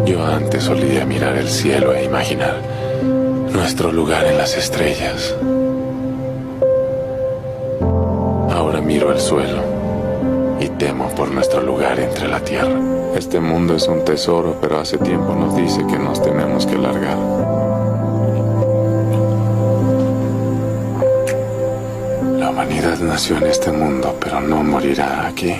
Yo antes solía mirar el cielo e imaginar nuestro lugar en las estrellas. Ahora miro el suelo y temo por nuestro lugar entre la tierra. Este mundo es un tesoro, pero hace tiempo nos dice que nos tenemos que largar. La humanidad nació en este mundo, pero no morirá aquí.